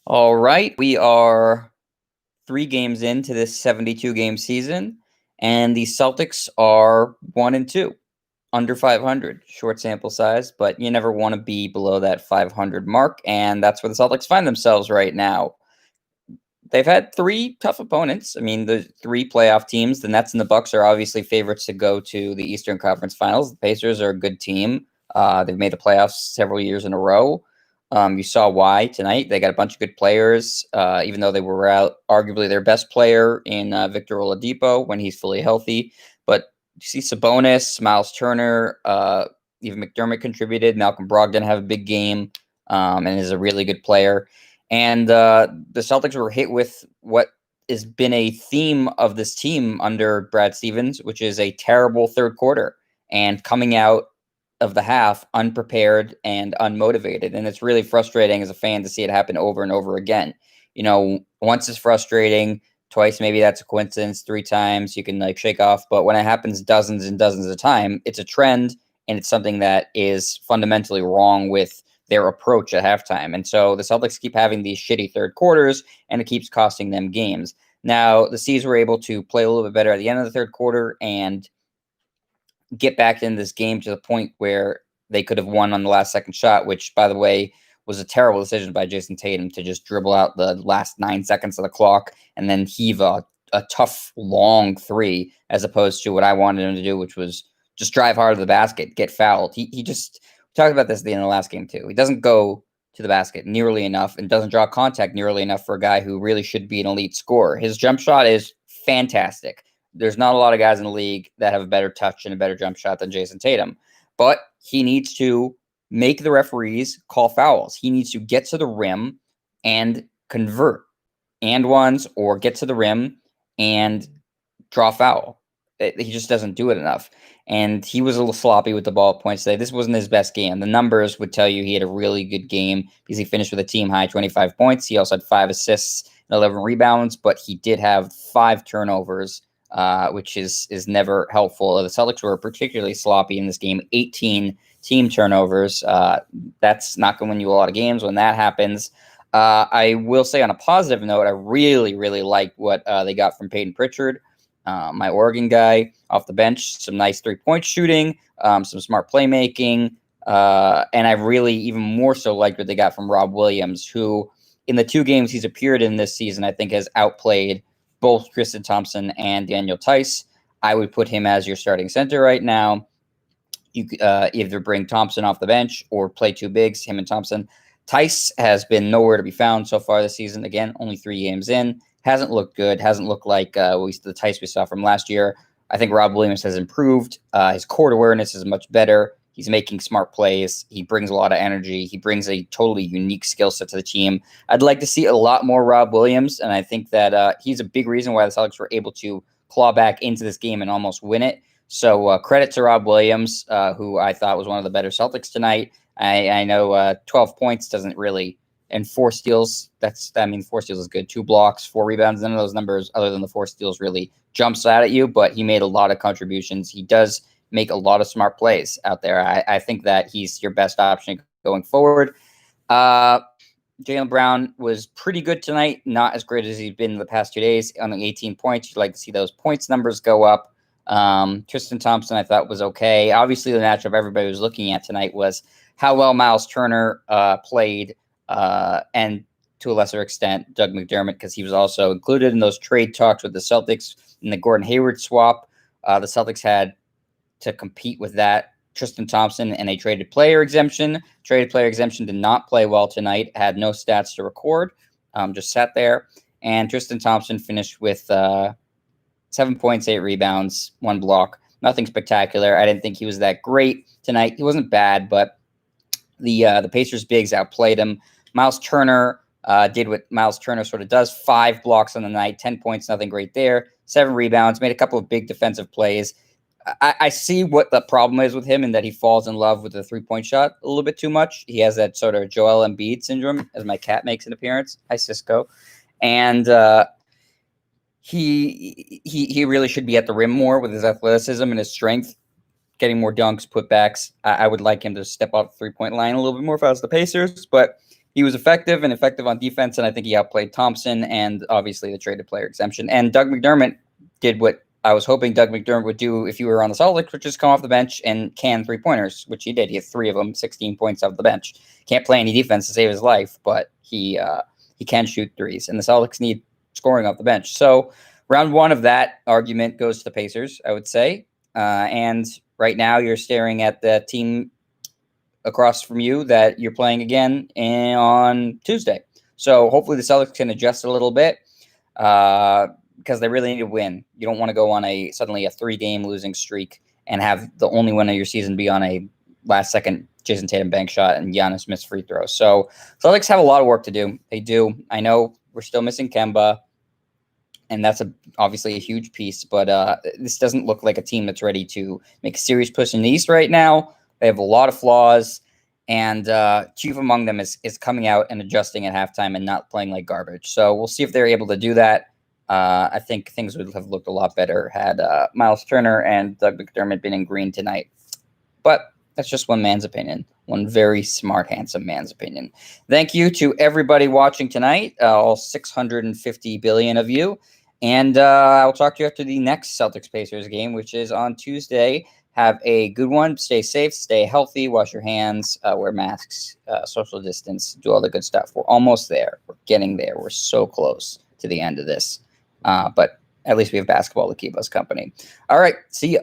All right, we are 3 games into this 72-game season, and the Celtics are 1-2, under 500. Short sample size, but you never want to be below that 500 mark, and that's where the Celtics find themselves right now. They've had 3 tough opponents. I mean, the 3 playoff teams, the Nets and the Bucks, are obviously favorites to go to the Eastern Conference Finals. The Pacers are a good team. They've made the playoffs several years in a row. You saw why tonight. They got a bunch of good players, even though they were out arguably their best player in Victor Oladipo when he's fully healthy. But you see Sabonis, Myles Turner, even McDermott contributed. Malcolm Brogdon have a big game and is a really good player. And the Celtics were hit with what has been a theme of this team under Brad Stevens, which is a terrible third quarter and coming out of the half unprepared and unmotivated. And it's really frustrating as a fan to see it happen over and over again. Once it's frustrating, twice maybe that's a coincidence, 3 times you can shake off. But when it happens dozens and dozens of times, it's a trend, and it's something that is fundamentally wrong with their approach at halftime. And so the Celtics keep having these shitty third quarters, and it keeps costing them games. Now, the C's were able to play a little bit better at the end of the third quarter and get back in this game to the point where they could have won on the last second shot, which, by the way, was a terrible decision by Jason Tatum to just dribble out the last 9 seconds of the clock and then heave a tough, long three, as opposed to what I wanted him to do, which was just drive hard to the basket, get fouled. He just talked about this at the end of the last game too. He doesn't go to the basket nearly enough and doesn't draw contact nearly enough for a guy who really should be an elite scorer. His jump shot is fantastic. There's not a lot of guys in the league that have a better touch and a better jump shot than Jason Tatum, but he needs to make the referees call fouls. He needs to get to the rim and convert and ones, or get to the rim and draw foul. He just doesn't do it enough. And he was a little sloppy with the ball at points today. This wasn't his best game. The numbers would tell you he had a really good game because he finished with a team high 25 points. He also had 5 assists and 11 rebounds, but he did have 5 turnovers, which is never helpful. The Celtics were particularly sloppy in this game, 18 team turnovers. That's not going to win you a lot of games when that happens. I will say on a positive note, I really, really like what they got from Peyton Pritchard. My Oregon guy off the bench, some nice 3-point shooting, some smart playmaking, and I really even more so liked what they got from Rob Williams, who in the 2 games he's appeared in this season, I think has outplayed both Tristan Thompson and Daniel Tice. I would put him as your starting center right now. You either bring Thompson off the bench or play 2 bigs, him and Thompson. Tice has been nowhere to be found so far this season. Again, only 3 games in. Hasn't looked good. Hasn't looked like the Tice we saw from last year. I think Rob Williams has improved. His court awareness is much better. He's making smart plays. He brings a lot of energy. He brings a totally unique skill set to the team. I'd like to see a lot more Rob Williams, and I think that he's a big reason why the Celtics were able to claw back into this game and almost win it. So credit to Rob Williams, who I thought was one of the better Celtics tonight. I know 12 points doesn't really, and 4 steals. 4 steals is good. 2 blocks, 4 rebounds. None of those numbers, other than the 4 steals, really jumps out at you. But he made a lot of contributions. He does make a lot of smart plays out there. I think that he's your best option going forward. Jaylen Brown was pretty good tonight. Not as great as he's been in the past 2 days. Only 18 points. You'd like to see those points numbers go up. Tristan Thompson, I thought, was okay. Obviously, the matchup everybody was looking at tonight was how well Myles Turner played, and to a lesser extent, Doug McDermott, because he was also included in those trade talks with the Celtics in the Gordon Hayward swap. The Celtics had to compete with that. Tristan Thompson and a traded player exemption. Traded player exemption did not play well tonight, had no stats to record, just sat there. And Tristan Thompson finished with 7 points, 8 rebounds, 1 block. Nothing spectacular. I didn't think he was that great tonight. He wasn't bad, but the Pacers bigs outplayed him. Myles Turner did what Myles Turner sort of does. 5 blocks on the night, 10 points, nothing great there. 7 rebounds, made a couple of big defensive plays. I see what the problem is with him, in that he falls in love with the 3-point shot a little bit too much. He has that sort of Joel Embiid syndrome, as my cat makes an appearance. Hi, Cisco. And he really should be at the rim more with his athleticism and his strength, getting more dunks, putbacks. I would like him to step off the 3-point line a little bit more if I was the Pacers, but he was effective on defense, and I think he outplayed Thompson and obviously the traded player exemption. And Doug McDermott did what I was hoping Doug McDermott would do if you were on the Celtics, which is come off the bench and can 3-pointers, which he did. He had 3 of them, 16 points off the bench. Can't play any defense to save his life, but he can shoot threes, and the Celtics need scoring off the bench. So round 1 of that argument goes to the Pacers, I would say. And right now you're staring at the team across from you that you're playing again on Tuesday. So hopefully the Celtics can adjust a little bit because they really need to win. You don't want to go on suddenly a 3-game losing streak and have the only win of your season be on a last-second Jason Tatum bank shot and Giannis missed free throws. So Celtics have a lot of work to do. They do. I know we're still missing Kemba, and that's obviously a huge piece, but this doesn't look like a team that's ready to make a serious push in the East right now. They have a lot of flaws, and chief among them is coming out and adjusting at halftime and not playing like garbage. So we'll see if they're able to do that. I think things would have looked a lot better had Myles Turner and Doug McDermott been in green tonight. But that's just one man's opinion, one very smart, handsome man's opinion. Thank you to everybody watching tonight, all 650 billion of you. And I'll talk to you after the next Celtics-Pacers game, which is on Tuesday. Have a good one. Stay safe, stay healthy, wash your hands, wear masks, social distance, do all the good stuff. We're almost there. We're getting there. We're so close to the end of this. But at least we have basketball to keep us company. All right. See ya.